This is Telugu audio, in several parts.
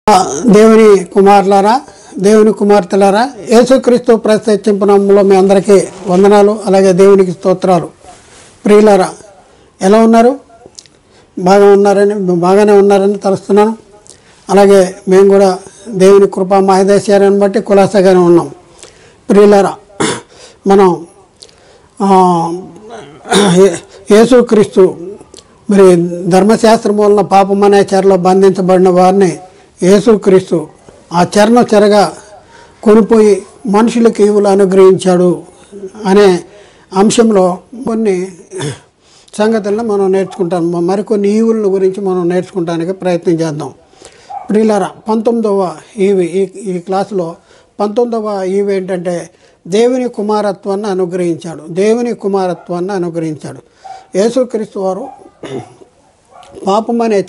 దేవుని కుమారులారా, దేవుని కుమార్తెలారా, యేసుక్రీస్తు ప్రత్యక్షింపు నామములో మీ అందరికీ వందనాలు. అలాగే దేవునికి స్తోత్రాలు. ప్రియులారా, ఎలా ఉన్నారు? బాగానే ఉన్నారని తలుస్తున్నాను. అలాగే మేము కూడా దేవుని కృపా మహదేశ్వర్యాన్ని బట్టి కులాసగానే ఉన్నాం. ప్రియులారా, మనం యేసుక్రీస్తు మరి ధర్మశాస్త్రం వలన పాపం అనే చెరలో బంధించబడిన వారిని యేసుక్రీస్తు ఆ చెరను చెరగా కొనిపోయి మనుషులకు ఈవులు అనుగ్రహించాడు అనే అంశంలో కొన్ని సంగతులను మనం నేర్చుకుంటాం. మరికొన్ని ఈవుల గురించి మనం నేర్చుకోవడానికి ప్రయత్నం చేద్దాం. ప్రియులారా, 19వ ఈవి ఈ క్లాసులో 19వ ఈవి ఏంటంటే దేవుని కుమారత్వాన్ని అనుగ్రహించాడు. దేవుని కుమారత్వాన్ని అనుగ్రహించాడు. యేసుక్రీస్తు వారు పాపం అనే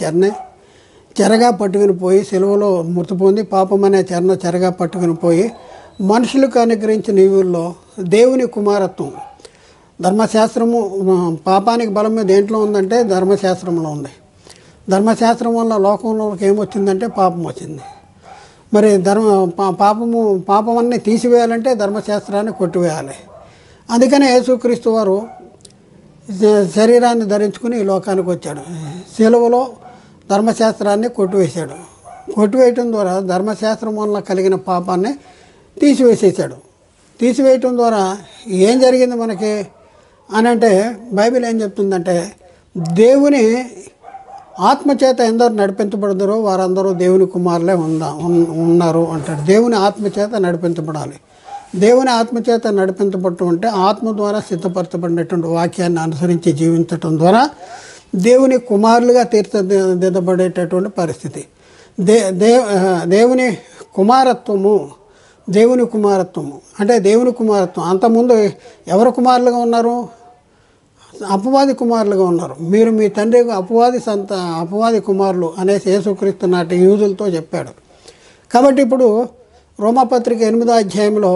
చెరగా పట్టుకుని పోయి సెలవులో మృతి పొంది పాపం అనే చెరగా పట్టుకుని పోయి మనుషులకు అనుగ్రహించిన ఈవుల్లో దేవుని కుమారత్వం. ధర్మశాస్త్రము పాపానికి బలం మీద దేంట్లో ఉందంటే ధర్మశాస్త్రంలో ఉంది. ధర్మశాస్త్రం వల్ల లోకంలోకి ఏమొచ్చిందంటే పాపం వచ్చింది. మరి పాపం అన్నీ తీసివేయాలంటే ధర్మశాస్త్రాన్ని కొట్టివేయాలి. అందుకనే యేసుక్రీస్తు వారు శరీరాన్ని ధరించుకుని ఈ లోకానికి వచ్చాడు. సెలవులో ధర్మశాస్త్రాన్ని కొట్టివేశాడు. కొట్టివేయటం ద్వారా ధర్మశాస్త్రం వల్ల కలిగిన పాపాన్ని తీసివేసేసాడు. తీసివేయటం ద్వారా ఏం జరిగింది మనకి అని అంటే బైబిల్ ఏం చెప్తుందంటే, దేవుని ఆత్మచేత ఎందరు నడిపించబడతారో వారందరూ దేవుని కుమారులే ఉన్నారు అంటాడు. దేవుని ఆత్మచేత నడిపించబడాలి. దేవుని ఆత్మచేత నడిపించబడటం అంటే ఆత్మ ద్వారా సిద్ధపరచబడినటువంటి వాక్యాన్ని అనుసరించి జీవించటం ద్వారా దేవుని కుమారులుగా తీర్చిదిద్దబడేటటువంటి పరిస్థితి. దేవుని కుమారత్వము అంటే దేవుని కుమారత్వం. అంతకుముందు ఎవరు కుమారులుగా ఉన్నారు? అపవాది కుమారులుగా ఉన్నారు. మీరు మీ తండ్రి అపవాది కుమారులు అనేసి యేసుక్రీస్తు నాటి యూదులతో చెప్పాడు. కాబట్టి ఇప్పుడు రోమాపత్రిక 8వ అధ్యాయంలో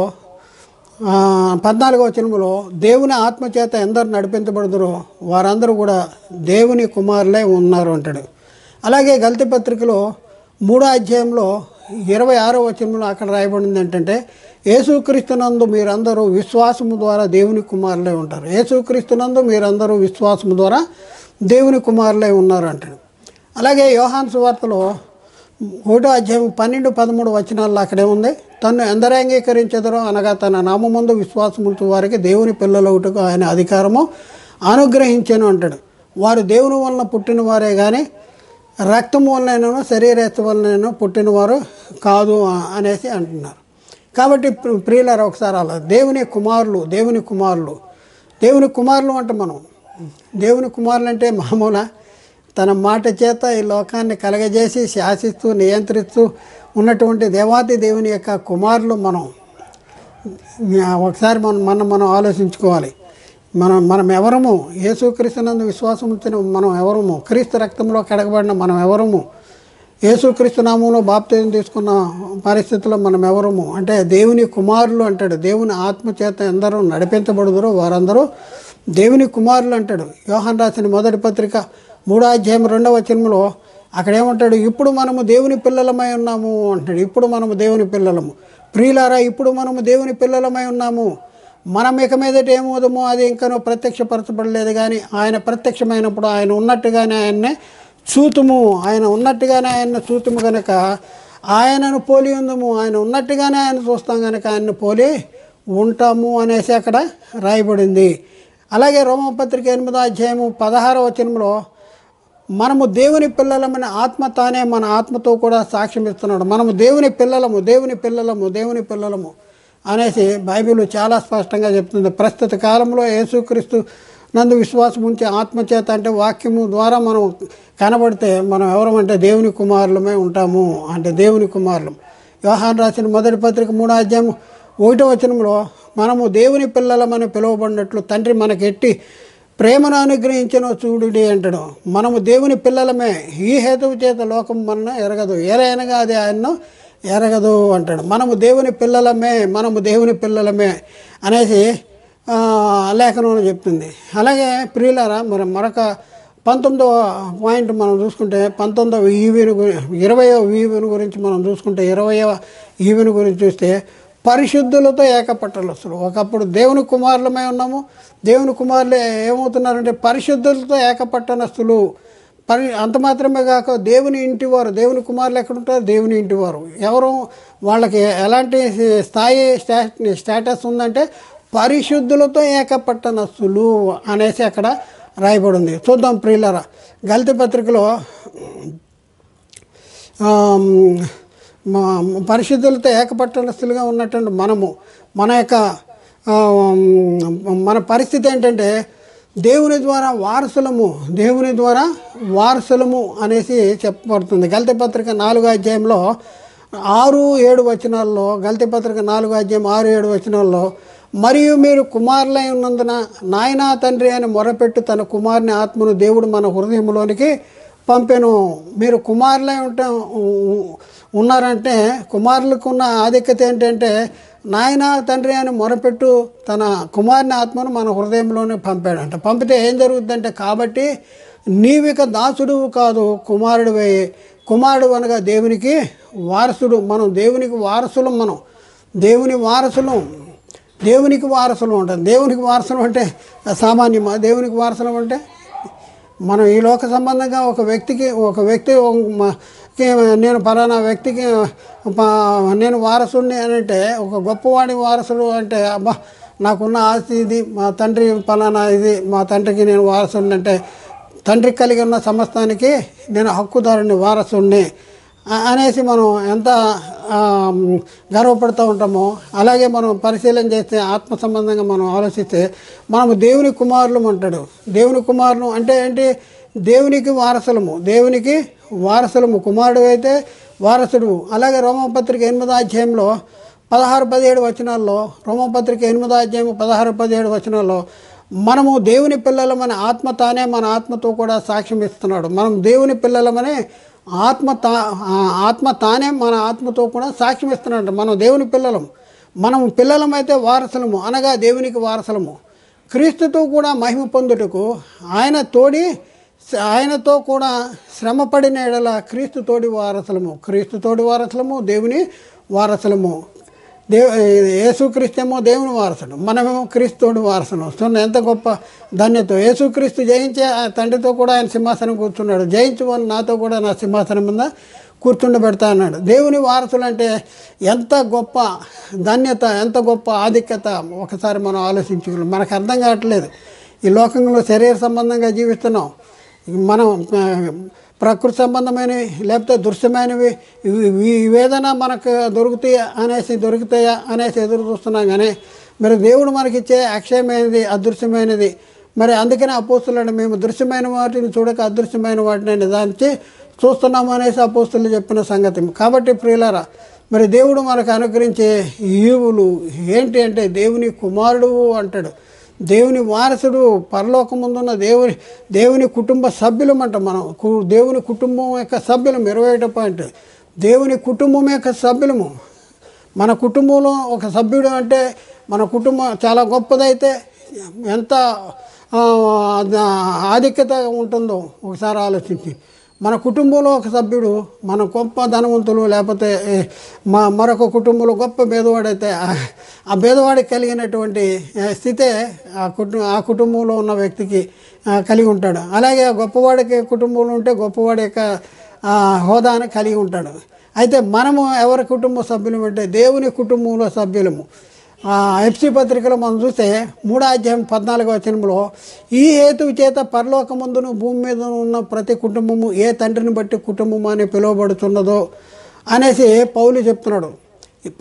14వ వచనంలో దేవుని ఆత్మచేత ఎందరు నడిపించబడదురో వారందరూ కూడా దేవుని కుమారులే ఉన్నారు అంటాడు. అలాగే గలతీ పత్రికలో 3వ అధ్యాయంలో 26వ వచనంలో అక్కడ రాయబడింది ఏంటంటే, యేసుక్రీస్తునందు మీరందరూ విశ్వాసము ద్వారా దేవుని కుమారులే ఉంటారు. యేసుక్రీస్తునందు మీరందరూ విశ్వాసము ద్వారా దేవుని కుమారులే ఉన్నారు అంటాడు. అలాగే యోహాను సువార్తలో 1వ అధ్యాయం 12-13 వచనాల్లో అక్కడే ఉంది, తన్ను ఎందరు అంగీకరించెదరో అనగా తన నామమందు విశ్వాసముంచు వారికి దేవుని పిల్లలవుటకు ఆయన అధికారము అనుగ్రహించెను అంటాడు. వారు దేవుని వలన పుట్టిన వారే కానీ రక్తము వలనైనా శరీరత్వ వలనైనా పుట్టినవారు కాదు అనేసి అంటున్నారు. కాబట్టి ప్రియులారా, ఒకసారి అలా దేవుని కుమారులు అంటే మనం దేవుని కుమారులు అంటే మామూలు తన మాట చేత ఈ లోకాన్ని కలగజేసి శాసిస్తూ నియంత్రిస్తూ ఉన్నటువంటి దేవాది దేవుని యొక్క కుమారులు మనం. ఒకసారి మనం ఆలోచించుకోవాలి. మనం ఎవరము? యేసుక్రీస్తునందు విశ్వాసం ఉంచిన మనం ఎవరము? క్రీస్తు రక్తంలో కడగబడిన మనం ఎవరము? యేసుక్రీస్తు నామంలో బాప్తిజం తీసుకున్న పరిస్థితుల్లో మనం ఎవరము అంటే దేవుని కుమారులు అంటాడు. దేవుని ఆత్మచేత ఎందరూ నడిపించబడుదురో వారందరూ దేవుని కుమారులు అంటాడు. యోహాను రాసిన మొదటి పత్రిక 3వ అధ్యాయం 2వ వచనంలో అక్కడ ఏమంటాడు, ఇప్పుడు మనము దేవుని పిల్లలమై ఉన్నాము అంటాడు. ఇప్పుడు మనము దేవుని పిల్లలము. ప్రియులారా, ఇప్పుడు మనము దేవుని పిల్లలమై ఉన్నాము. మనం ఇక మీదట ఏమవుదామో అది ఇంకనూ ప్రత్యక్షపరచబడలేదు. కానీ ఆయన ప్రత్యక్షమైనప్పుడు ఆయన ఉన్నట్టుగానే ఆయన్నే చూతుము. ఆయన కనుక ఆయనను పోలి ఉందము. ఆయన ఉన్నట్టుగానే ఆయన చూస్తాం కనుక ఆయన్ని పోలి ఉంటాము అనేసి అక్కడ రాయబడింది. అలాగే రోమపత్రిక 8వ అధ్యాయము 16వ వచనంలో మనము దేవుని పిల్లలమని ఆత్మ తానే మన ఆత్మతో కూడా సాక్ష్యం ఇస్తున్నాడు. మనము దేవుని పిల్లలము అనేసి బైబిల్ చాలా స్పష్టంగా చెప్తుంది. ప్రస్తుత కాలంలో యేసుక్రీస్తు నందు విశ్వాసం ఉంచే ఆత్మచేత అంటే వాక్యము ద్వారా మనం కనబడితే మనం ఎవరమంటే దేవుని కుమారులమే ఉంటాము. అంటే దేవుని కుమారులం. యోహాను రాసిన మొదటి పత్రిక 3వ అధ్యాయం 1వ వచనంలో మనము దేవుని పిల్లలమని పిలువబడినట్లు తండ్రి మనకెట్టి ప్రేమను అనుగ్రహించిన చూడుడి అంటాడు. మనము దేవుని పిల్లలమే. ఈ హేతువు చేత లోకం మన ఎరగదు, ఏరైనగా అది ఆయన్ను ఎరగదు అంటాడు. మనము దేవుని పిల్లలమే అనేసి లేఖనంలో చెప్తుంది. అలాగే ప్రియులారా, మరొక 19వ పాయింట్ మనం చూసుకుంటే 19వ ఈవెను 20వ ఈవెను గురించి మనం చూసుకుంటే 20వ ఈవెను గురించి చూస్తే పరిశుద్ధులతో ఏకపట్టలస్తులు. ఒకప్పుడు దేవుని కుమారులమై ఉన్నాము, దేవుని కుమారులు ఏమవుతున్నారంటే పరిశుద్ధులతో ఏకపట్టణస్తులు. అంత మాత్రమే కాక దేవుని ఇంటివారు. దేవుని కుమారులు ఎక్కడుంటారు? దేవుని ఇంటివారు. ఎవరు? వాళ్ళకి ఎలాంటి స్థాయి స్టేటస్ ఉందంటే పరిశుద్ధులతో ఏకపట్టణస్తులు అనేసి అక్కడ రాయబడి ఉంది. చూద్దాం ప్రియులారా, గలతీ పత్రికలో పరిశుద్ధులతో ఏకపట్టణస్తులుగా ఉన్నటువంటి మన పరిస్థితి ఏంటంటే దేవుని ద్వారా వారసులము అనేసి చెప్పబడుతుంది. గలతీ పత్రిక 4వ అధ్యాయంలో 6-7 వచనాల్లో, గలతీ పత్రిక 4వ అధ్యాయం 6-7 వచనాల్లో, మరియు మీరు కుమారులై ఉన్నందున నాయనా తండ్రి అని మొరపెట్టు తన కుమారుని ఆత్మను దేవుడు మన హృదయంలోనికి పంపెను. మీరు కుమారులై ఉన్నారంటే కుమారులకు ఉన్న ఆధిక్యత ఏంటంటే నాయనా తండ్రి అని మొరపెట్టు తన కుమారుని ఆత్మను మన హృదయంలోనే పంపాడంట. పంపితే ఏం జరుగుతుందంటే, కాబట్టి నీవిక దాసుడు కాదు కుమారుడివై. కుమారుడు అనగా దేవునికి వారసుడు. మనం దేవునికి వారసులం. మనం దేవునికి వారసులు ఉంటాం. దేవునికి వారసులు అంటే సామాన్యమా? దేవునికి వారసులు అంటే మనం ఈ లోక సంబంధంగా ఒక వ్యక్తి నేను పలానా వ్యక్తికి నేను వారసుని అని అంటే, ఒక గొప్పవాడి వారసుడు అంటే అబ్బా నాకున్న ఆస్తి ఇది, మా తండ్రి పలానా ఇది, మా తండ్రికి నేను వారసుని అంటే తండ్రికి కలిగి ఉన్న సమస్తానికి నేను హక్కుదారుని, వారసుని అనేసి మనం ఎంత గర్వపడుతూ ఉంటామో, అలాగే మనం పరిశీలన చేస్తే ఆత్మ సంబంధంగా మనం ఆలోచిస్తే మనము దేవుని కుమారులు అంటాడు. దేవుని కుమారులు అంటే ఏంటి? దేవునికి వారసులము. కుమారుడు అయితే వారసుడు. అలాగే రోమపత్రిక 8వ అధ్యాయంలో 16-17 వచనాల్లో, రోమపత్రిక 8వ అధ్యాయం 16-17 వచనాల్లో మనము దేవుని పిల్లలమని ఆత్మ తానే మన ఆత్మతో కూడా సాక్ష్యం ఇస్తున్నాడు. మనం దేవుని పిల్లలమని ఆత్మ తానే మన ఆత్మతో కూడా సాక్ష్యం ఇస్తున్నాడు. మనం దేవుని పిల్లలమైతే వారసులము అనగా దేవునికి వారసులము. క్రీస్తుతో కూడా మహిమ పొందుటకు ఆయనతో కూడా శ్రమపడిన ఎడల క్రీస్తు తోడి వారసులము, దేవుని వారసులము. యేసుక్రీస్తేమో దేవుని వారసుడు, మనమేమో క్రీస్తుతోడి వారసులం. చూడండి ఎంత గొప్ప ధన్యత. యేసుక్రీస్తు జయించే ఆ తండ్రితో కూడా ఆయన సింహాసనం కూర్చున్నాడు. జయించుకొని నాతో కూడా నా సింహాసనం మీద కూర్చుండబెడతా అన్నాడు. దేవుని వారసులు అంటే ఎంత గొప్ప ధన్యత, ఎంత గొప్ప ఆధిక్యత ఒకసారి మనం ఆలోచించుకోవాలి. మనకు అర్థం కావట్లేదు. ఈ లోకంలో శరీర సంబంధంగా జీవిస్తున్నాం. మనం ప్రకృతి సంబంధమైనవి లేకపోతే దృశ్యమైనవి ఇవేదైనా మనకు దొరుకుతాయా అనేసి ఎదురు చూస్తున్నాం. కానీ మరి దేవుడు మనకిచ్చే అక్షయమైనది, అదృశ్యమైనది. మరి అందుకనే అపోస్తులను మేము దృశ్యమైన వాటిని చూడక అదృశ్యమైన వాటిని నిదానించి చూస్తున్నాము అనేసి అపోస్తులు చెప్పిన సంగతి. కాబట్టి ప్రియులారా, మరి దేవుడు మనకు అనుగ్రహించే ఈవులు ఏంటి అంటే దేవుని కుమారుడు అంటాడు, దేవుని వారసుడు, పరలోకముందున్న దేవుని కుటుంబ సభ్యులమంట. మనం దేవుని కుటుంబం యొక్క సభ్యులం. 21 పాయింట్. దేవుని కుటుంబం యొక్క సభ్యులము. మన కుటుంబంలో ఒక సభ్యుడు అంటే మన కుటుంబం చాలా గొప్పదైతే ఎంత ఆధిక్యత ఉంటుందో ఒకసారి ఆలోచించి. మన కుటుంబంలో ఒక సభ్యుడు మన గొప్ప ధనవంతులు లేకపోతే మరొక కుటుంబంలో గొప్ప పేదవాడైతే ఆ పేదవాడికి కలిగినటువంటి స్థితే ఆ కుటుంబంలో ఉన్న వ్యక్తికి కలిగి ఉంటాడు. అలాగే గొప్పవాడికి కుటుంబంలో ఉంటే గొప్పవాడి యొక్క హోదాను కలిగి ఉంటాడు. అయితే మనము ఎవరి కుటుంబ సభ్యులం అంటే దేవుని కుటుంబంలో సభ్యులము. ఎఫ్సి పత్రికలో మనం చూస్తే 3వ అధ్యాయం 14వ వచనంలో ఈ హేతువు చేత పరలోకమందును భూమి మీద ఉన్న ప్రతి కుటుంబము ఏ తండ్రిని బట్టి కుటుంబం అని పిలువబడుతున్నదో అనేసి పౌలు చెప్తున్నాడు.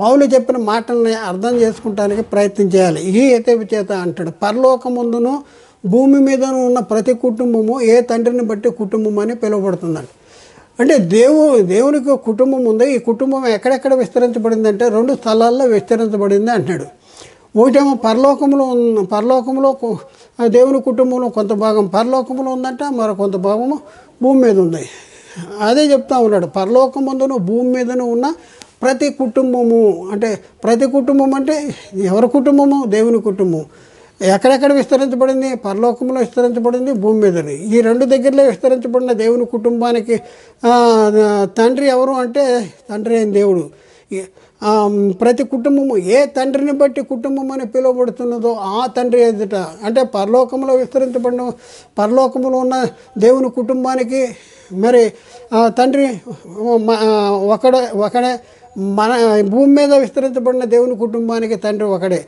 పౌలు చెప్పిన మాటల్ని అర్థం చేసుకుంటానికి ప్రయత్నం చేయాలి. ఈ హేతువు చేత అంటాడు, పరలోకమందును భూమి మీద ఉన్న ప్రతి కుటుంబము ఏ తండ్రిని బట్టి కుటుంబం అని పిలువబడుతుందండి. అంటే దేవునికి కుటుంబం ఉంది. ఈ కుటుంబం ఎక్కడెక్కడ విస్తరించబడిందంటే 2 స్థలాల్లో విస్తరించబడింది అంటున్నాడు. ఒకటేమో పరలోకంలో దేవుని కుటుంబంలో కొంత భాగం పరలోకంలో ఉందంట, మరో కొంత భాగము భూమి మీద ఉంది. అదే చెప్తా ఉన్నాడు. పరలోకమందును భూమి మీదను ఉన్న ప్రతి కుటుంబము అంటే ప్రతి కుటుంబం అంటే ఎవరి కుటుంబము? దేవుని కుటుంబం. ఎక్కడెక్కడ విస్తరించబడింది? పరలోకంలో విస్తరించబడింది, భూమి మీదని. ఈ రెండు దగ్గరలో విస్తరించబడిన దేవుని కుటుంబానికి తండ్రి ఎవరు అంటే తండ్రి అయిన దేవుడు. ప్రతి కుటుంబము ఏ తండ్రిని బట్టి కుటుంబం అని పిలువబడుతున్నదో ఆ తండ్రి ఎదుట, అంటే పరలోకంలో విస్తరించబడిన పరలోకంలో ఉన్న దేవుని కుటుంబానికి మరి తండ్రి ఒకడే. మన భూమి మీద విస్తరించబడిన దేవుని కుటుంబానికి తండ్రి ఒకడే.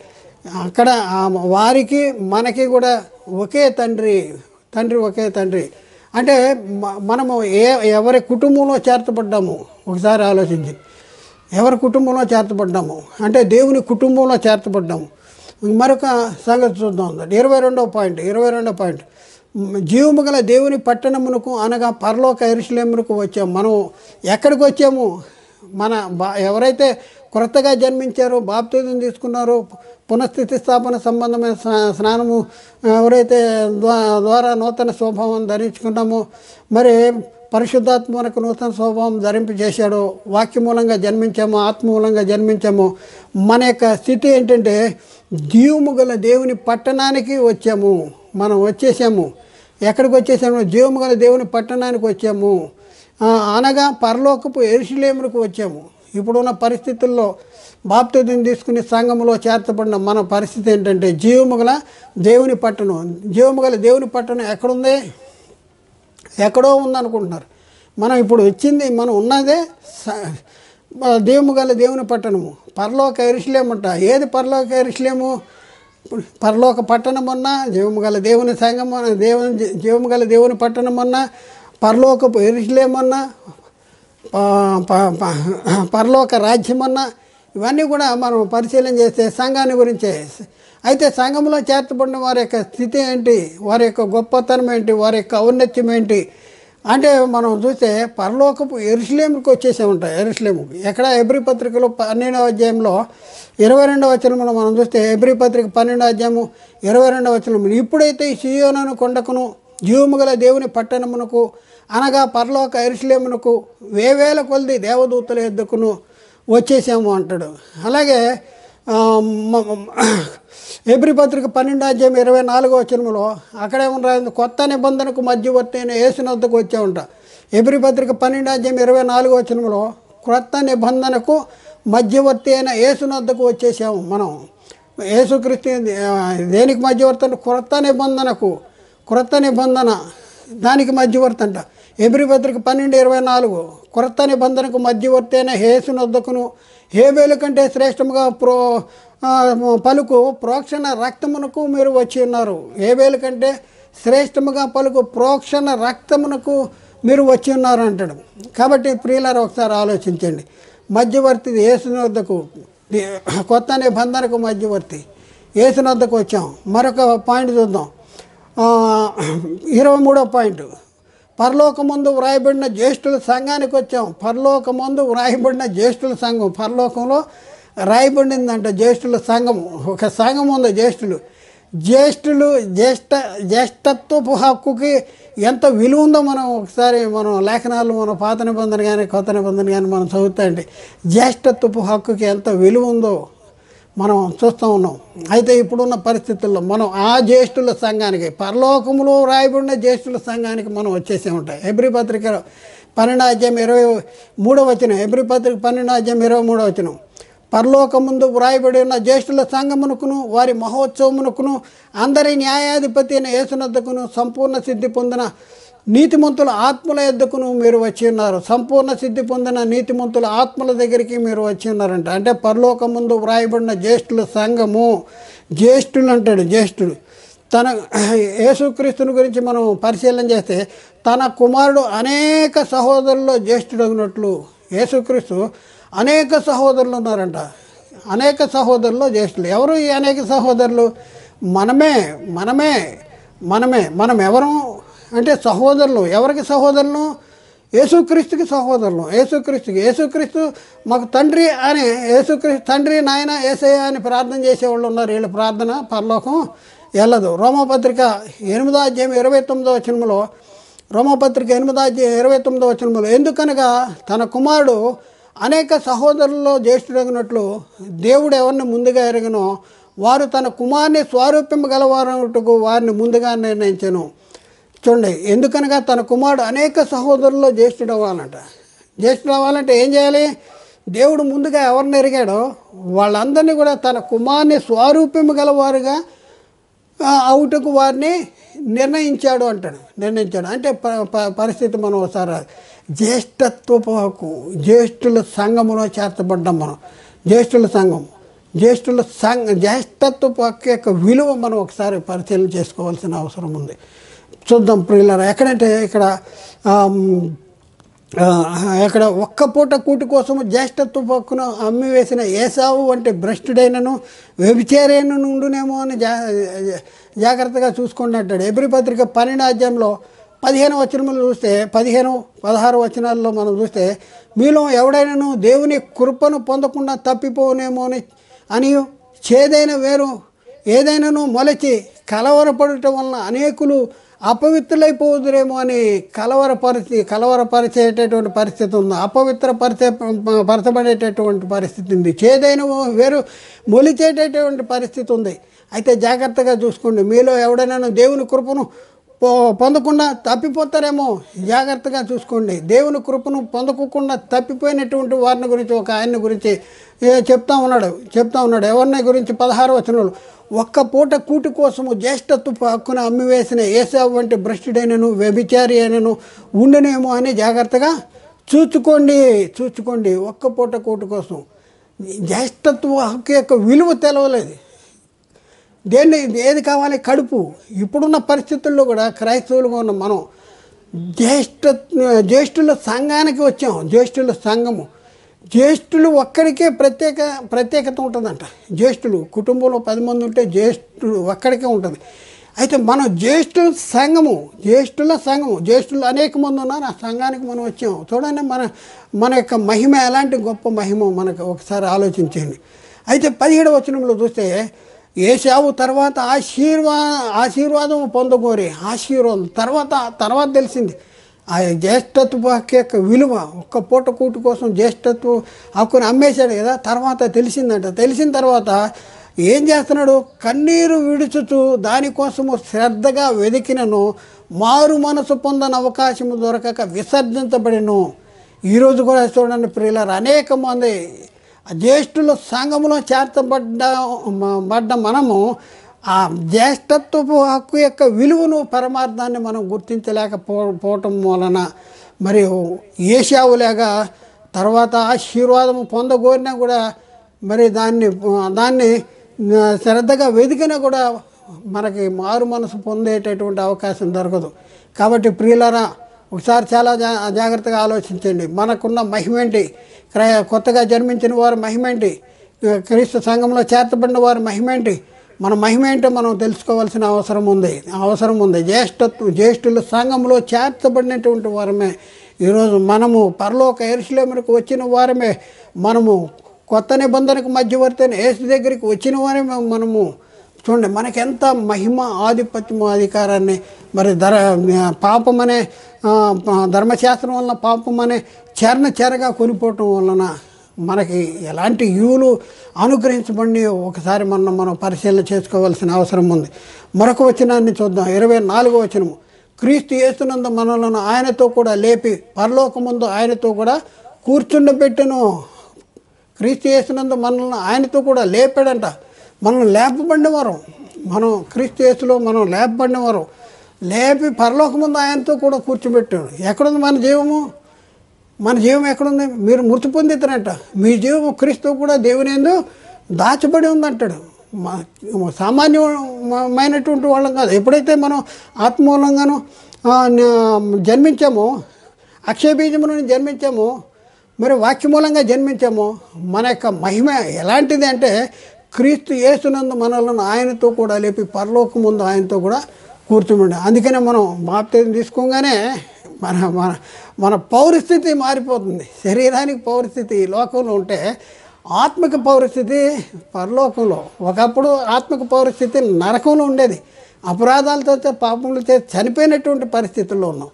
అక్కడ వారికి మనకి కూడా ఒకే తండ్రి ఒకే తండ్రి. అంటే మనము ఎవరి కుటుంబంలో చేర్చబడ్డాము ఒకసారి ఆలోచించి, ఎవరి కుటుంబంలో చేర్చబడ్డాము అంటే దేవుని కుటుంబంలో చేర్చబడ్డాము. మరొక సంగతి చూద్దాం. 22వ పాయింట్, జీవము గల దేవుని పట్టణమునకు అనగా పరలోక యెరూషలేమునకు వచ్చాము. మనం ఎక్కడికి వచ్చాము? ఎవరైతే కొత్తగా జన్మించారో, బాప్తిజం తీసుకున్నారో, పునఃస్థితి స్థాపన సంబంధమైన స్నానము ఎవరైతే ద్వారా నూతన స్వభావం ధరించుకున్నామో, మరి పరిశుద్ధాత్మ మనకు నూతన స్వభావం ధరింపజేశాడో, వాక్య మూలంగా జన్మించామో, ఆత్మ మూలంగా జన్మించామో, మన యొక్క స్థితి ఏంటంటే జీవము గల దేవుని పట్టణానికి వచ్చాము. మనం వచ్చేసాము. ఎక్కడికి వచ్చేసాము? జీవము గల దేవుని పట్టణానికి వచ్చాము, అనగా పరలోకపు యెరూషలేమునకు వచ్చాము. ఇప్పుడున్న పరిస్థితుల్లో బాప్తిజం తీసుకుని సంఘంలో చేర్చబడిన మన పరిస్థితి ఏంటంటే జీవము గల దేవుని పట్టణం. జీవము గల దేవుని పట్టణం ఎక్కడుంది? ఎక్కడో ఉందనుకుంటున్నారు. మనం ఇప్పుడు మనం ఉన్నదే జీవము గల దేవుని పట్టణము, పరలోక యెరూషలేము అంట. ఏది పరలోక యెరూషలేము? పరలోక పట్టణం అన్నా, జీవము గల దేవుని సంఘం, జీవము గల దేవుని పట్టణం అన్నా, పరలోకపు యెరూషలేము అన్నా, పరలోక రాజ్యం అన్నా, ఇవన్నీ కూడా మనం పరిశీలన చేస్తే సంఘాన్ని గురించే. అయితే సంఘంలో చేర్చబడిన వారి యొక్క స్థితి ఏంటి, వారి యొక్క గొప్పతనం ఏంటి, వారి యొక్క ఔన్నత్యం ఏంటి అంటే మనం చూస్తే పరలోకపు యెరూషలేముకి వచ్చేసామంటాయి. యెరూషలేముకి ఎక్కడ? హెబ్రీ పత్రికలో 12వ అధ్యాయంలో 22వ వచనంలో మనం చూస్తే, హెబ్రీ పత్రిక 12వ అధ్యాయము 22వ వచనంలో, ఇప్పుడైతే ఈ సీయోను కొండకును జీవము గల దేవుని పట్టణమునకు అనగా పరలోక యెరూషలేమునకు వేవేల కొలది దేవదూతల యొద్దకును వచ్చేసాము అంటాడు. అలాగే హెబ్రీ పత్రిక 12వ అధ్యాయం 24వ వచనంలో అక్కడేమన్నా కొత్త నిబంధనకు మధ్యవర్తి అయిన యేసుని వద్దకు వచ్చామంట. హెబ్రీ పత్రిక 12వ అధ్యాయం 24వ వచనంలో క్రొత్త నిబంధనకు మధ్యవర్తి అయిన యేసుని వద్దకు వచ్చేసాము. మనం యేసుక్రీస్తు దేనికి మధ్యవర్తి అంటే క్రొత్త నిబంధన దానికి మధ్యవర్తి అంట. హెబ్రీ పత్రిక 12:24 క్రొత్త నిబంధనకు మధ్యవర్తి అయిన యేసుని వద్దకును హేబేలు కంటే శ్రేష్టముగా పలుకు ప్రోక్షణ రక్తమునకు మీరు వచ్చి ఉన్నారు. హేబేలు కంటే శ్రేష్టముగా పలుకు ప్రోక్షణ రక్తమునకు మీరు వచ్చి ఉన్నారు అంటాడు. కాబట్టి ప్రియులారా ఒకసారి ఆలోచించండి. మధ్యవర్తి యేసుని వద్దకు, కొత్త నిబంధనకు మధ్యవర్తి యేసుని వద్దకు వచ్చాం. మరొక పాయింట్ చూద్దాం. 23వ పాయింట్, పరలోకమందు వ్రాయబడిన జ్యేష్ఠుల సంఘానికి వచ్చాం. పరలోకమందు వ్రాయబడిన జ్యేష్ఠుల సంఘం, పరలోకంలో రాయబడిందంట జ్యేష్ఠుల సంఘము. ఒక సంఘం ఉంది. జ్యేష్ఠత్వపు హక్కుకి ఎంత విలువ ఉందో మనం లేఖనాలు, మన పాత నిబంధన కానీ కొత్త నిబంధన కానీ మనం చదువుతాయండి. జ్యేష్ఠత్వపు హక్కుకి ఎంత విలువ ఉందో మనం చూస్తూ ఉన్నాం. అయితే ఇప్పుడున్న పరిస్థితుల్లో మనం ఆ జ్యేష్ఠుల సంఘానికి, పరలోకములో రాయబడిన జ్యేష్ఠుల సంఘానికి మనం వచ్చేసే ఉంటాయి. హెబ్రీ పత్రిక 12వ అధ్యాయం 23వ వచనం, హెబ్రీ పత్రిక 12వ అధ్యాయం 23వ వచనం, పరలోకముందు వ్రాయబడి ఉన్న జ్యేష్ఠుల సంఘమునకును వారి మహోత్సవమునకును అందరి న్యాయాధిపతి అయిన యేసునొద్దకును సంపూర్ణ సిద్ధి పొందిన నీతిమంతుల ఆత్మల యొద్దకును మీరు వచ్చి ఉన్నారు. సంపూర్ణ సిద్ధి పొందిన నీతిమంతుల ఆత్మల దగ్గరికి మీరు వచ్చి ఉన్నారంట. అంటే పరలోకముందు వ్రాయబడిన జ్యేష్ఠుల సంఘము, జ్యేష్ఠులు అంటాడు. జ్యేష్ఠుడు తన యేసుక్రీస్తుని గురించి మనం పరిశీలన చేస్తే తన కుమారుడు అనేక సహోదరుల్లో జ్యేష్ఠుడగినట్లు యేసుక్రీస్తు అనేక సహోదరులు ఉన్నారంట. అనేక సహోదరుల్లో జ్యేష్ఠులు. ఎవరు ఈ అనేక సహోదరులు? మనం ఎవరు అంటే సహోదరులు. ఎవరికి సహోదరులు? యేసుక్రీస్తుకి సహోదరులు. యేసుక్రీస్తు మాకు తండ్రి అని, యేసుక్రీస్తు తండ్రి నాయన యేసయ్య అని ప్రార్థన చేసేవాళ్ళు ఉన్నారు. వీళ్ళ ప్రార్థన పరలోకం వెళ్ళదు. రోమపత్రిక 8వ అధ్యాయం 29వ వచనంలో, రోమపత్రిక 8వ అధ్యాయం 29వ వచనంలో, ఎందుకనగా తన కుమారుడు అనేక సహోదరుల్లో జ్యేష్ఠుడగినట్లు దేవుడు ఎవరిని ముందుగా ఎరగనో వారు తన కుమారుని స్వారూప్యము గలవారటకు వారిని ముందుగా నిర్ణయించెను. చూడండి, ఎందుకనగా తన కుమారుడు అనేక సహోదరుల్లో జ్యేష్ఠుడు అవ్వాలంట. జ్యేష్ఠుడు అవ్వాలంటే ఏం చేయాలి? దేవుడు ముందుగా ఎవరిని ఎరిగాడో వాళ్ళందరినీ కూడా తన కుమారుని స్వారూప్యము గలవారుగా అవుటకు వారిని నిర్ణయించాడు అంటాడు. నిర్ణయించాడు అంటే పరిస్థితి మనం ఒకసారి జ్యేష్ఠత్వపు హక్కు, జ్యేష్ఠుల సంఘములో చేర్చబడ్డాం మనం. జ్యేష్ఠత్వపు హక్కు యొక్క విలువ మనం ఒకసారి పరిశీలన చేసుకోవాల్సిన అవసరం ఉంది. చూద్దాం ప్రియులారా, ఎక్కడంటే ఇక్కడ ఒక్క పూట కూటి కోసము జ్యేష్ఠత్వపు హక్కును అమ్మివేసిన ఏసావు అంటే భ్రష్టుడైనను వ్యభిచారైన నుండునేమో అని జాగ్రత్తగా చూసుకోండి అంటాడు. హెబ్రీ పత్రిక 12వ అధ్యాయంలో 15 వచనములు చూస్తే 16 వచనాల్లో మనం చూస్తే మీలో ఎవడైనాను దేవుని కృపను పొందకుండా తప్పిపోనేమో అని చేదైన వేరు ఏదైనాను మొలచి కలవరపడటం వలన అనేకులు అపవిత్రులైపోదురేమో అని కలవరపరిచేటటువంటి పరిస్థితి ఉంది. పరచబడేటటువంటి పరిస్థితి ఉంది. చేదైన వేరు మొలిచేటటువంటి పరిస్థితి ఉంది. అయితే జాగ్రత్తగా చూసుకోండి, మీలో ఎవడైనా దేవుని కృపను పొందకుండా తప్పిపోతారేమో. జాగ్రత్తగా చూసుకోండి, దేవుని కృపను పొందకుండా తప్పిపోయినటువంటి వారిని గురించి ఒక ఆయన గురించి చెప్తా ఉన్నాడు. ఎవరిని గురించి? 16వ వచనంలో ఒక్క పూట కూటి కోసము జ్యేష్ఠత్వపు హక్కును అమ్మివేసిన ఏసావు వంటి భ్రష్టుడైనను వ్యభిచారి అయినను ఉండునేమో అని జాగ్రత్తగా చూచుకోండి. ఒక్క పూట కూటి కోసం జ్యేష్ఠత్వ హక్కు యొక్క విలువ తెలవలేదు. ఏది కావాలి? కడుపు. ఇప్పుడున్న పరిస్థితుల్లో కూడా క్రైస్తవులుగా ఉన్న మనం జ్యేష్ఠుల సంఘానికి వచ్చాం. జ్యేష్ఠుల సంఘము, జ్యేష్ఠులు ఒక్కడికే ప్రత్యేకత ఉంటుందంట. జ్యేష్ఠులు కుటుంబంలో 10 మంది ఉంటే జ్యేష్ఠులు ఒక్కడికే ఉంటుంది. అయితే మనం జ్యేష్ఠుల సంఘము జ్యేష్ఠులు అనేక మంది ఉన్నారు. ఆ సంఘానికి మనం వచ్చాం. చూడండి, మన యొక్క మహిమ ఎలాంటి గొప్ప మహిమ మనకు ఒకసారి ఆలోచించండి. అయితే 17వ వచనంలో చూస్తే ఏసావు తర్వాత ఆశీర్వాదం పొందగోరి తర్వాత తెలిసింది ఆ జ్యేష్ఠత్వ హక్కు యొక్క విలువ. ఒక్క పూట కూటి కోసం జ్యేష్ఠత్వ హక్కుని అమ్మేశాడు కదా, తర్వాత తెలిసిందంట. తెలిసిన తర్వాత ఏం చేస్తున్నాడు? కన్నీరు విడుచుతూ దానికోసము శ్రద్ధగా వెతికినను మారు మనసు పొందని అవకాశము దొరకక విసర్జించబడిను. ఈరోజు కూడా చూడండి ప్రియులారా, అనేక మంది జ్యేష్ఠుల సంఘములో చేర్చబడ్డ మనము ఆ జ్యేష్ఠత్వపు హక్కు యొక్క విలువను, పరమార్థాన్ని మనం గుర్తించలేకపోవటం వలన మరి ఏశావులాగా తర్వాత ఆశీర్వాదం పొందగోరినా కూడా మరి దాన్ని శ్రద్ధగా వెతికినా కూడా మనకి మారు మనసు పొందేటటువంటి అవకాశం దొరకదు. కాబట్టి ప్రియులారా, ఒకసారి చాలా జాగ్రత్తగా ఆలోచించండి. మనకున్న మహిమేంటి? కొత్తగా జన్మించిన వారి మహిమేంటి? క్రీస్తు సంఘంలో చేర్చబడిన వారి మహిమేంటి? మన మహిమ ఏంటో మనం తెలుసుకోవాల్సిన అవసరం ఉంది. జ్యేష్ఠుల సంఘంలో చేర్చబడినటువంటి వారమే ఈరోజు మనము పరలోక యెరూషలేముకు వచ్చిన వారమే. మనము కొత్త నిబంధనకు మధ్యవర్తి అయిన యేసు దగ్గరికి వచ్చిన వారమే మనము. చూడండి, మనకెంత మహిమ, ఆధిపత్యము, అధికారాన్ని మరి పాపమనే ధర్మశాస్త్రం వలన పాపమనే చెరగా కొనిపోవటం వలన మనకి ఎలాంటి ఈవులు అనుగ్రహించబడి ఒకసారి మనం పరిశీలన చేసుకోవాల్సిన అవసరం ఉంది. మరొక వచనాన్ని చూద్దాం. 24వ వచనము. క్రీస్తు యేసునందు మనలను ఆయనతో కూడా లేపి పరలోకమందు ఆయనతో కూడా కూర్చుండబెట్టెను. క్రీస్తు యేసునందు మనల్ని ఆయనతో కూడా లేపాడంట. మనం లేపబడినవారు, మనం క్రీస్తు యేసులో మనం లేపబడినవారు. లేపి పరలోకమందు ఆయనతో కూడా కూర్చోబెట్టాడు. ఎక్కడుంది మన జీవము? మన జీవం ఎక్కడుంది? మీరు మృతి పొందితేనంట మీ జీవము క్రీస్తు కూడా దేవుని యందు దాచబడి ఉందంటాడు. సామాన్యమైనటువంటి వాళ్ళం కాదు. ఎప్పుడైతే మనం ఆత్మూలంగాను జన్మించామో, అక్షయ బీజములను జన్మించామో, మరి వాక్యమూలంగా జన్మించామో, మన యొక్క మహిమ ఎలాంటిది అంటే క్రీస్తు యేసునందు మనలను ఆయనతో కూడా లేపి పరలోకం ముందు ఆయనతో కూడా కూర్చోమండి. అందుకనే మనం బాప్తిజం తీసుకోగానే మన పౌరస్థితి మారిపోతుంది. శరీరానికి పౌరస్థితి ఈ లోకంలో ఉంటే ఆత్మిక పౌరస్థితి పరలోకంలో. ఒకప్పుడు ఆత్మిక పౌరస్థితి నరకంలో ఉండేది. అపరాధాలతో పాపములతో చనిపోయినటువంటి పరిస్థితుల్లో ఉన్నాం.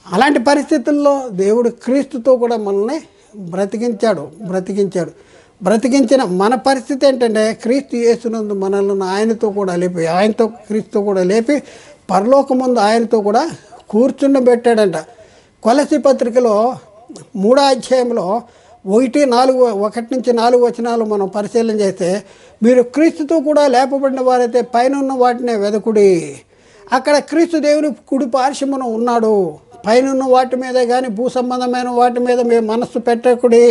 అలాంటి పరిస్థితుల్లో దేవుడు క్రీస్తుతో కూడా మనల్ని బ్రతికించాడు. బ్రతికించిన మన పరిస్థితి ఏంటంటే క్రీస్తు యేసునందు మనల్ని ఆయనతో కూడా లేపి క్రీస్తుతో కూడా లేపి పరలోకమందు ఆయనతో కూడా కూర్చుండబెట్టాడంట. కొలస్సీ పత్రికలో 3వ అధ్యాయంలో 1 నుంచి 4 వచనాలు మనం పరిశీలన చేస్తే, మీరు క్రీస్తుతో కూడా లేపబడిన వారైతే పైన ఉన్న వాటినే వెదకుడి. అక్కడ క్రీస్తు దేవుని కుడి పార్శ్వమున ఉన్నాడు. పైనున్న వాటి మీద కానీ భూ సంబంధమైన వాటి మీద మీరు మనస్సు పెట్టకుడి.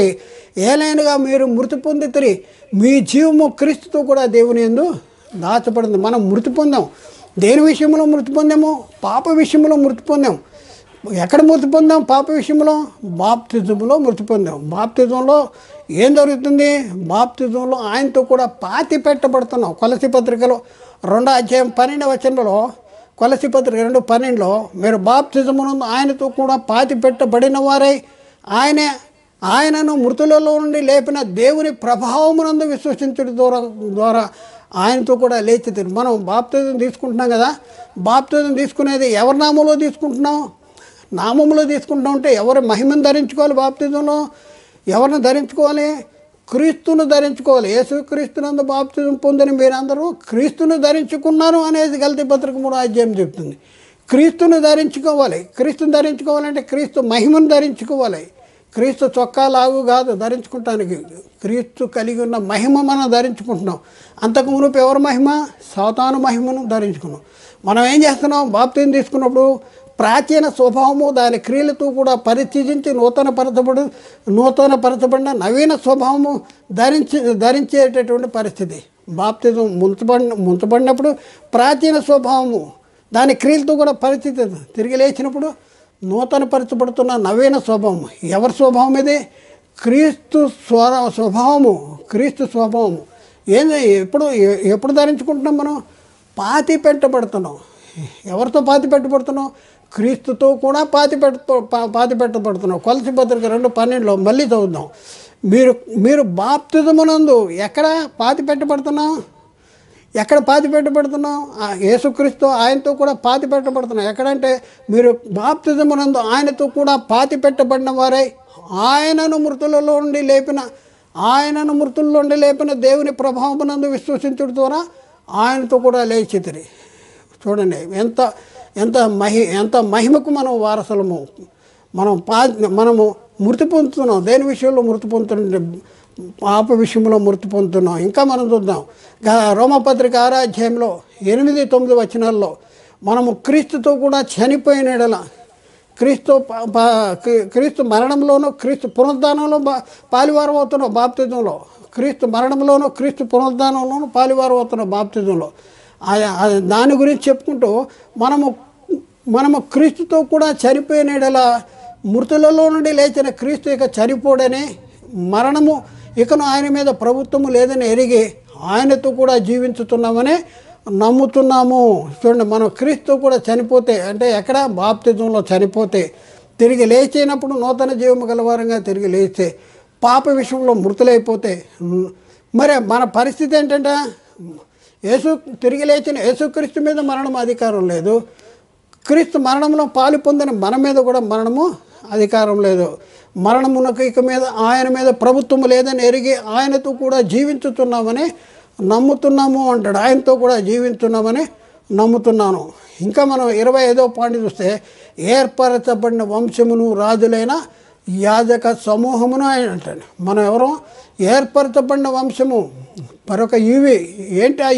ఏలైనగా మీరు మృతి పొందితిరి, మీ జీవము క్రీస్తుతో కూడా దేవుని యందు దాచబడింది. మనం మృతి పొందాం. దేని విషయంలో మృతి పొందాము? పాప విషయంలో మృతి పొందాం. ఎక్కడ మృతి పొందాం? పాప విషయంలో బాప్తిజంలో మృతి పొందాం. బాప్తిజంలో ఏం జరుగుతుంది? బాప్తిజంలో ఆయనతో కూడా పాతి పెట్టబడుతున్నాం. కొలస్సీ పత్రికలో 2వ అధ్యాయం 12వ వచనంలో, కొలస్సీ పత్రిక 2:12లో, మీరు బాప్తిజమునందు ఆయనతో కూడా పాతి పెట్టబడిన వారై ఆయనను మృతులలో నుండి లేపిన దేవుని ప్రభావమునందు విశ్వసించుట ద్వారా ఆయనతో కూడా లేచితిరి. మనం బాప్తిజం తీసుకుంటున్నాం కదా. బాప్తిజం తీసుకునేది ఎవరి నామంలో తీసుకుంటున్నాం? నామంలో తీసుకుంటాం. అంటే ఎవరి మహిమను ధరించుకోవాలి? బాప్తిజంలో ఎవరిని ధరించుకోవాలి? క్రీస్తును ధరించుకోవాలి. యేసుక్రీస్తునందు బాప్తిజం పొందిన మీరందరూ క్రీస్తును ధరించుకున్నారు అనేది గలతీ పత్రిక 3వ అధ్యాయం చెప్తుంది. క్రీస్తును ధరించుకోవాలి. క్రీస్తుని ధరించుకోవాలంటే క్రీస్తు మహిమను ధరించుకోవాలి. క్రీస్తు చొక్కా లాగు కాదు ధరించుకుంటానికి, క్రీస్తు కలిగి ఉన్న మహిమ మనం ధరించుకుంటున్నాం. అంతకు మునుపు ఎవరి మహిమ? సాతాను మహిమను ధరించుకున్నాం. మనం ఏం చేస్తున్నాం? బాప్తిజం తీసుకున్నప్పుడు ప్రాచీన స్వభావము దాని క్రియలతో కూడా పరిత్యజించి నూతనపరచబడిన నవీన స్వభావము ధరించేటటువంటి పరిస్థితి. బాప్తిజం ముంచబడినప్పుడు ప్రాచీన స్వభావము దాని క్రియలతో కూడా పరిస్థితి తిరిగి లేచినప్పుడు నూతనపరచబడుతున్న నవీన స్వభావము. ఎవరి స్వభావం ఇది? క్రీస్తు స్వభావము. క్రీస్తు స్వభావము ఏంది? ఎప్పుడు ధరించుకుంటున్నాం? మనం పాతి పెట్టబడుతున్నాం. ఎవరితో పాతి పెట్టబడుతున్నాం? క్రీస్తుతో కూడా పాతి పెట్టబడుతున్నాం. కొలస్సీ పత్రిక 2:12లో మళ్ళీ చదువుదాం. మీరు బాప్తిజమునందు ఎక్కడ పాతి పెట్టబడుతున్నాం? ఎక్కడ పాతి పెట్టబడుతున్నాం? యేసుక్రీస్తు ఆయనతో కూడా పాతి పెట్టబడుతున్నాం. ఎక్కడంటే మీరు బాప్తిజమునందు ఆయనతో కూడా పాతి పెట్టబడిన వారై ఆయనను మృతులలో నుండి లేపిన దేవుని ప్రభావమునందు విశ్వసించుట ద్వారా ఆయనతో కూడా లేచితిరి. చూడండి ఎంత మహిమకు మనం వారసులము. మనము మృతి పొందుతున్నాం. దేని విషయంలో మృతి పొందుతుంటే పాప విషయంలో మృతి పొందుతున్నాం. ఇంకా మనం చూద్దాం. రోమపత్రిక 6వ అధ్యాయంలో 8-9 వచనాల్లో, మనము క్రీస్తుతో కూడా చనిపోయిన ఎడల క్రీస్తు మరణంలోనూ క్రీస్తు పునరుద్ధానంలో పాలివారం అవుతున్నాం. బాప్తిజంలో క్రీస్తు మరణంలోనూ క్రీస్తు పునరుద్ధానంలోనూ పాలివారం అవుతున్నాం. బాప్తిజంలో దాని గురించి చెప్పుకుంటూ మనము క్రీస్తుతో కూడా చనిపోయిన ఎడల మృతులలో నుండి లేచిన క్రీస్తు ఇక చనిపోడని, మరణము ఇకను ఆయన మీద ప్రభుత్వము లేదని ఎరిగి ఆయనతో కూడా జీవించుతున్నామని నమ్ముతున్నాము. చూడండి, మనం క్రీస్తు కూడా చనిపోతే, అంటే ఎక్కడ? బాప్తిజంలో చనిపోతే, తిరిగి లేచినప్పుడు నూతన జీవము గలవారంగా తిరిగి లేస్తే, పాప విషయంలో మృతులైపోతే, మరి మన పరిస్థితి ఏంటంటే తిరిగి లేచిన యేసుక్రీస్తు మీద మరణం అధికారం లేదు. క్రీస్తు మరణంలో పాలు పొందిన మన మీద కూడా మరణము అధికారం లేదు. మరణమునకు ఇక మీద ఆయన మీద ప్రభుత్వము లేదని ఎరిగి ఆయనతో కూడా జీవించుతున్నామని నమ్ముతున్నాము అంటాడు. ఆయనతో కూడా జీవించున్నామని నమ్ముతున్నాను. ఇంకా మనం 25వ పాయింట్ చూస్తే, ఏర్పరచబడిన వంశమును రాజులైన యాజక సమూహమును ఆయన అంటాడు. మనం ఎవరు? ఏర్పరచబడిన వంశము. మరొక ఏంటి ఆ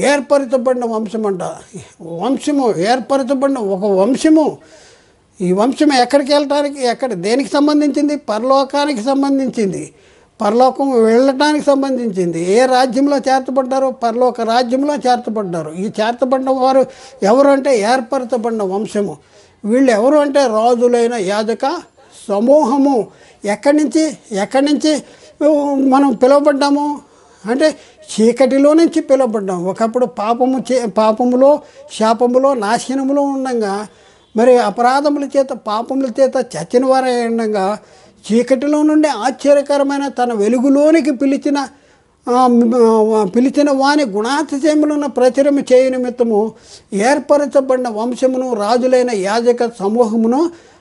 ఏర్పరచబడిన వంశం అంట. వంశము ఏర్పరచబడిన ఒక వంశము. ఈ వంశం ఎక్కడికి వెళ్ళటానికి, దేనికి సంబంధించింది? పరలోకానికి సంబంధించింది. పరలోకం వెళ్ళటానికి సంబంధించింది. ఏ రాజ్యంలో చేర్చబడ్డారో? పరలోక రాజ్యంలో చేర్చబడ్డారు. ఈ చేర్చబడిన వారు ఎవరు అంటే ఏర్పరచబడిన వంశము. వీళ్ళు ఎవరు అంటే రాజులైన యాజక సమూహము. ఎక్కడి నుంచి మనం పిలువబడ్డాము అంటే చీకటిలో నుంచి పిలువబడ్డాము. ఒకప్పుడు పాపములో శాపములో నాశనములో ఉండగా, మరి అపరాధముల చేత పాపముల చేత చచ్చిన వారే ఉండగా, చీకటిలో నుండి ఆశ్చర్యకరమైన తన వెలుగులోనికి పిలిచిన పిలిచిన వాని గుణాతిశయములను ప్రచురము చేయు నిమిత్తము ఏర్పరచబడిన వంశమును రాజులైన యాజక సమూహమును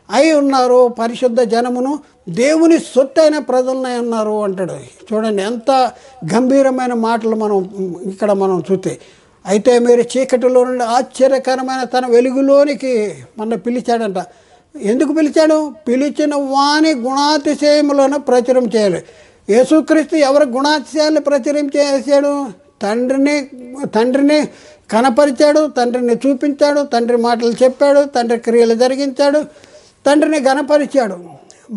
అయి ఉన్నారు, పరిశుద్ధ జనమును దేవుని సొత్తైన ప్రజలనై ఉన్నారు అంటాడు. చూడండి ఎంత గంభీరమైన మాటలు ఇక్కడ మనం చూస్తే. అయితే మీరు చీకటిలో నుండి ఆశ్చర్యకరమైన తన వెలుగులోనికి మన పిలిచాడంట. ఎందుకు పిలిచాడు? పిలిచిన వాని గుణాతిశయములను ప్రచురం చేయాలి. యేసుక్రీస్తు ఎవరి గుణాతిశయాలను ప్రచురం చేశాడు? తండ్రిని కనపరిచాడు, తండ్రిని చూపించాడు, తండ్రి మాటలు చెప్పాడు, తండ్రి క్రియలు జరిగించాడు, తండ్రిని గణపరిచాడు.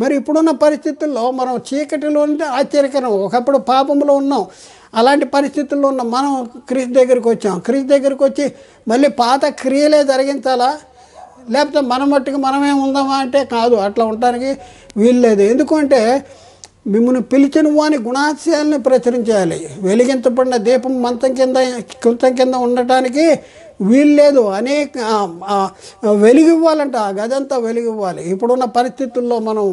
మరి ఇప్పుడున్న పరిస్థితుల్లో మనం చీకటిలో ఉంటే ఆశ్చర్యకరం. ఒకప్పుడు పాపంలో ఉన్నాం, అలాంటి పరిస్థితుల్లో ఉన్నాం. మనం క్రీస్తు దగ్గరికి వచ్చాం. క్రీస్తు దగ్గరికి వచ్చి మళ్ళీ పాత క్రియలే జరిగించాలా, లేకపోతే మన మట్టుకు మనమే ఉందామా అంటే కాదు, అట్లా ఉండడానికి వీల్లేదు. ఎందుకంటే మిమ్మల్ని పిలిచిన వాని గుణాశయాలని ప్రచురించాలి. వెలిగించబడిన దీపం కొంచెం కింద ఉండటానికి వీల్లేదు. అనేక వెలుగు ఇవ్వాలంట, ఆ గదంతా వెలుగు ఇవ్వాలి. ఇప్పుడున్న పరిస్థితుల్లో మనం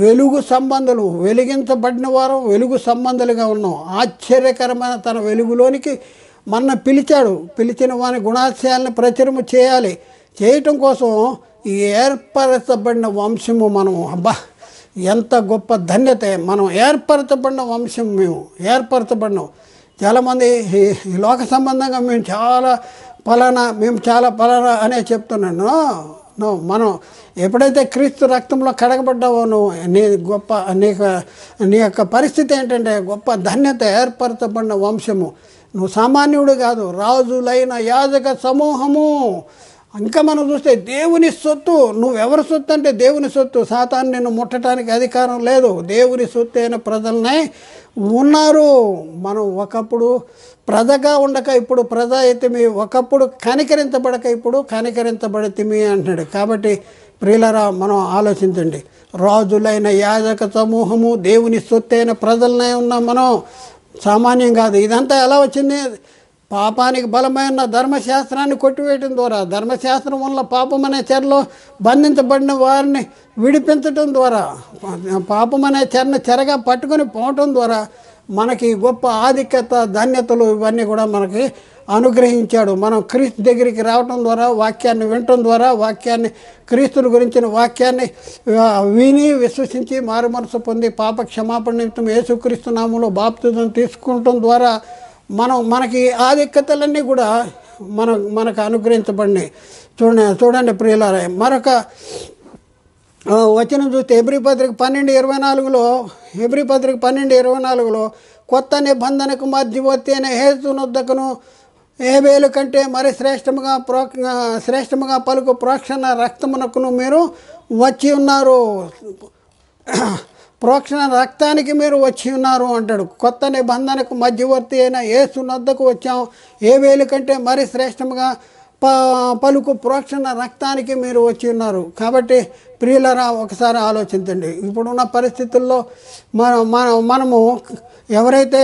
వెలుగు సంబంధాలు, వెలిగించబడిన వారు వెలుగు సంబంధాలుగా ఉన్నాం. ఆశ్చర్యకరమైన తన వెలుగులోనికి మన పిలిచాడు. పిలిచిన వాని గుణాశయాలను ప్రచురము చేయాలి. చేయటం కోసం ఈ ఏర్పరచబడిన వంశము మనం, అబ్బా ఎంత గొప్ప ధన్యత! మనం ఏర్పరచబడిన వంశం, మేము ఏర్పరచబడినాం. చాలామంది ఈ లోక సంబంధంగా మేము చాలా పలానా అనే చెప్తున్నాను. మనం ఎప్పుడైతే క్రీస్తు రక్తంలో కడగబడ్డావో నీ యొక్క పరిస్థితి ఏంటంటే గొప్ప ధన్యత, ఏర్పరచబడిన వంశము. నువ్వు సామాన్యుడు కాదు, రాజులైన యాజక సమూహము. ఇంకా మనం చూస్తే దేవుని సొత్తు. నువ్వెవరి సొత్తు అంటే దేవుని సొత్తు. సాతాను నిన్ను ముట్టడానికి అధికారం లేదు. దేవుని సొత్తు అయిన ప్రజలనే ఉన్నారు. మనం ఒకప్పుడు ప్రజగా ఉండక ఇప్పుడు ప్రజ అయితేమి, ఒకప్పుడు కనికరించబడక ఇప్పుడు కనికరించబడితేమి అంటున్నాడు. కాబట్టి ప్రియులరా, మనం ఆలోచించండి. రాజులైన యాజక సమూహము, దేవుని సొత్తు అయిన ప్రజలనే ఉన్నాం. మనం సామాన్యం కాదు. ఇదంతా ఎలా వచ్చింది? పాపానికి బలమైన ధర్మశాస్త్రాన్ని కొట్టివేయటం ద్వారా, ధర్మశాస్త్రం వల్ల పాపం అనే చెరలో బంధించబడిన వారిని విడిపించటం ద్వారా, పాపం అనే చెరను చెరగా పట్టుకొని పోవటం ద్వారా మనకి గొప్ప ఆధిక్యత, ధన్యతలు ఇవన్నీ కూడా మనకి అనుగ్రహించాడు. మనం క్రీస్తు దగ్గరికి రావటం ద్వారా, వాక్యాన్ని వినటం ద్వారా, క్రీస్తుని గురించిన వాక్యాన్ని విని విశ్వసించి మారు మనసు పొంది పాప క్షమాపణ నిమిత్తం యేసుక్రీస్తు నామములో బాప్తిజం తీసుకుంటం ద్వారా మనకి ఆధిక్యతలన్నీ కూడా మనకు అనుగ్రహించబడినాయి. చూడండి ప్రియులారా, మరొక వచనం చూస్తే హెబ్రీ పత్రిక 12:24 కొత్త నిబంధనకు మధ్యవర్తి అయిన యేసునొద్దకును హేబేలు కంటే మరి శ్రేష్టముగా పలుకు ప్రోక్షణ రక్తమునకును మీరు వచ్చి ఉన్నారు. ప్రోక్షణ రక్తానికి మీరు వచ్చి ఉన్నారు అంటాడు. కొత్త నిబంధనకు మధ్యవర్తి అయిన యేసునొద్దకు వచ్చాం. హేబేలు కంటే మరి శ్రేష్టముగా పలుకు ప్రోక్షణ రక్తానికి మీరు వచ్చి ఉన్నారు. కాబట్టి ప్రియులరా, ఒకసారి ఆలోచించండి. ఇప్పుడున్న పరిస్థితుల్లో మనము ఎవరైతే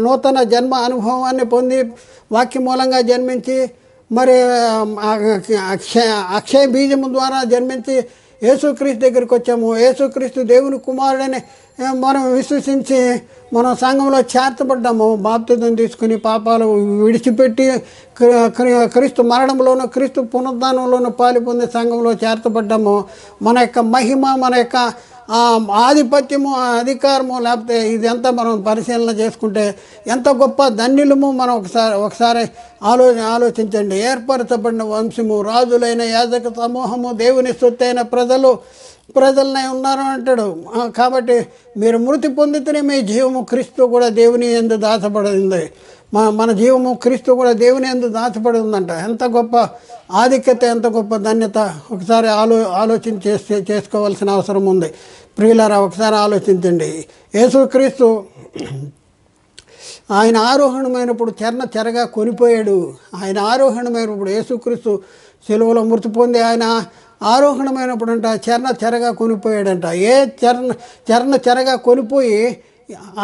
నూతన జన్మ అనుభవాన్ని పొంది వాక్య మూలంగా జన్మించి, మరి అక్షయ బీజము ద్వారా జన్మించి యేసుక్రీస్తు దగ్గరికి వచ్చాము. యేసుక్రీస్తు దేవుని కుమారుడని మనం విశ్వసించి మనం సంఘంలో చేర్చబడ్డాము. బాప్తిజం తీసుకుని పాపాలు విడిచిపెట్టి క్రీస్తు మరణంలోనూ క్రీస్తు పునరుద్ధానంలోనూ పాలు పొంది సంఘంలో చేర్చబడ్డాము. మన యొక్క మహిమ, మన యొక్క ఆధిపత్యము, అధికారము, లేకపోతే ఇదంతా మనం పరిశీలన చేసుకుంటే ఎంత గొప్ప ధన్యులము. మనం ఒకసారి ఆలోచించండి. ఏర్పరచబడిన వంశము, రాజులైన యాజక సమూహము, దేవుని సొత్తైన ప్రజలనే ఉన్నారు అంటాడు. కాబట్టి మీరు మృతి పొందితేనే మీ జీవము క్రీస్తు కూడా దేవుని యందు దాచబడింది. మన జీవము క్రీస్తు కూడా దేవుని యందు దాచబడి ఉందంట. ఎంత గొప్ప ఆధిక్యత, ఎంత గొప్ప ధన్యత ఒకసారి ఆలోచన చేసుకోవాల్సిన అవసరం ఉంది. ప్రియులారా, ఒకసారి ఆలోచించండి. యేసుక్రీస్తు ఆయన ఆరోహణమైనప్పుడు చెరగా కొనిపోయాడు. ఆయన ఆరోహణమైనప్పుడు యేసుక్రీస్తు సెలవులో మృతి పొంది ఆయన ఆరోహణమైనప్పుడు అంట చెరగా కొనిపోయాడంట. చెరగా కొనిపోయి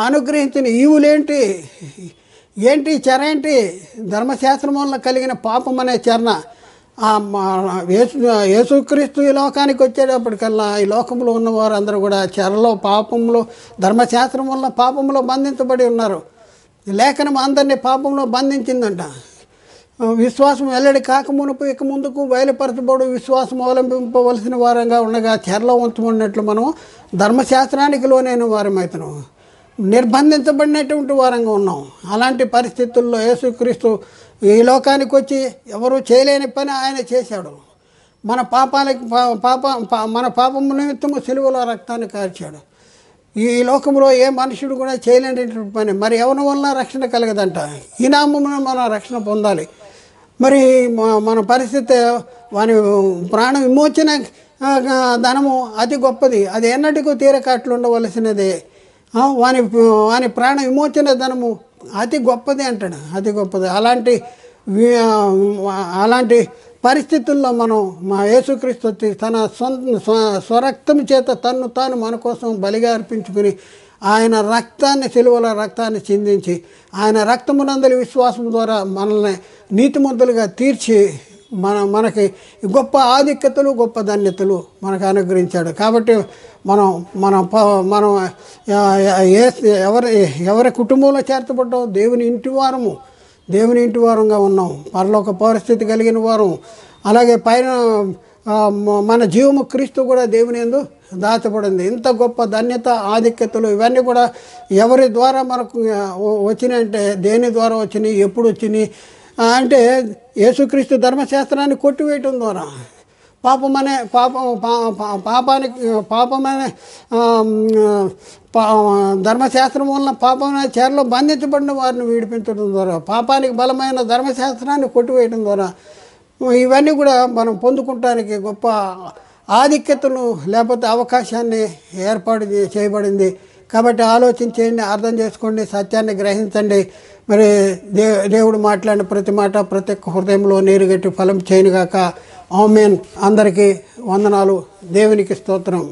అనుగ్రహించిన ఈవులేంటి? చెర ఏంటి? ధర్మశాస్త్రం వల్ల కలిగిన పాపం అనే చెరన. యేసుక్రీస్తు ఈ లోకానికి వచ్చేటప్పటికల్లా ఈ లోకంలో ఉన్నవారు అందరూ కూడా చెరలో, పాపంలో, ధర్మశాస్త్రం వల్ల పాపంలో బంధించబడి ఉన్నారు. లేఖనం అందరినీ పాపంలో బంధించిందంట. విశ్వాసం వెల్లడి కాకమునుపు ఇక ముందుకు బయలుపరచబడు విశ్వాసం అవలంబింపవలసిన వారంగా ఉండగా చెరలో ఉంచబడినట్లు మనం ధర్మశాస్త్రానికి లోనైన వారమవుతున్నాం, నిర్బంధించబడినటువంటి వారంగా ఉన్నాం. అలాంటి పరిస్థితుల్లో యేసుక్రీస్తు ఈ లోకానికి వచ్చి ఎవరు చేయలేని పని ఆయన చేశాడు. మన పాపాలకి మన పాపము నిమిత్తము సిలువలో రక్తాన్ని కార్చాడు. ఈ లోకంలో ఏ మనుషుడు కూడా చేయలేనటువంటి పని. మరి ఎవరి వలన రక్షణ కలగదంట. ఈ నామమున మనం రక్షణ పొందాలి. మరి మన పరిస్థితి వాని ప్రాణ విమోచన ధనము అతి గొప్పది, అది ఎన్నటికూ తీరకట్లు ఉండవలసినదే. వాని ప్రాణ విమోచన ధనము అతి గొప్పది అంటాడు, అతి గొప్పది. అలాంటి పరిస్థితుల్లో మనం మా యేసుక్రీస్తు తన స్వరక్తం చేత తన్ను తాను మన కోసం బలిగా అర్పించుకుని ఆయన రక్తాన్ని సిలువల రక్తాన్ని చిందించి ఆయన రక్తమునందలి విశ్వాసం ద్వారా మనల్ని నీతిమంతులుగా తీర్చి మనకి గొప్ప ఆధిక్యతలు గొప్ప ధన్యతలు మనకు అనుగ్రహించాడు. కాబట్టి మనం ఎవరి కుటుంబంలో చేర్చబడ్డాం, దేవుని ఇంటి వారంగా ఉన్నాం, పరలోక పరిస్థితి కలిగిన వారం. అలాగే పైన మన జీవము క్రీస్తు కూడా దేవుని యందు దాచబడింది. ఇంత గొప్ప ధన్యత ఆధిక్యతలు ఇవన్నీ కూడా ఎవరి ద్వారా మనకు వచ్చినాయంటే దేని ద్వారా వచ్చినాయి, ఎప్పుడు వచ్చినాయి అంటే యేసుక్రీస్తు ధర్మశాస్త్రాన్ని కొట్టివేయటం ద్వారా పాపమనే ధర్మశాస్త్రం వలన పాపమైన చెరలో బంధించబడిన వారిని విడిపించడం ద్వారా పాపానికి బలమైన ధర్మశాస్త్రాన్ని కొట్టివేయడం ద్వారా ఇవన్నీ కూడా మనం పొందుకుంటానికి గొప్ప ఆధిక్యతను లేకపోతే అవకాశాన్ని ఏర్పాటు చేయబడింది. కాబట్టి ఆలోచించేయండి, అర్థం చేసుకోండి, సత్యాన్ని గ్రహించండి. మరి దేవుడు మాట్లాడిన ప్రతి మాట ప్రతి ఒక్క హృదయంలో నీరుగట్టి ఫలం చేయనుగాక. ఆమేన్. అందరికీ వందనాలు. దేవునికి స్తోత్రం.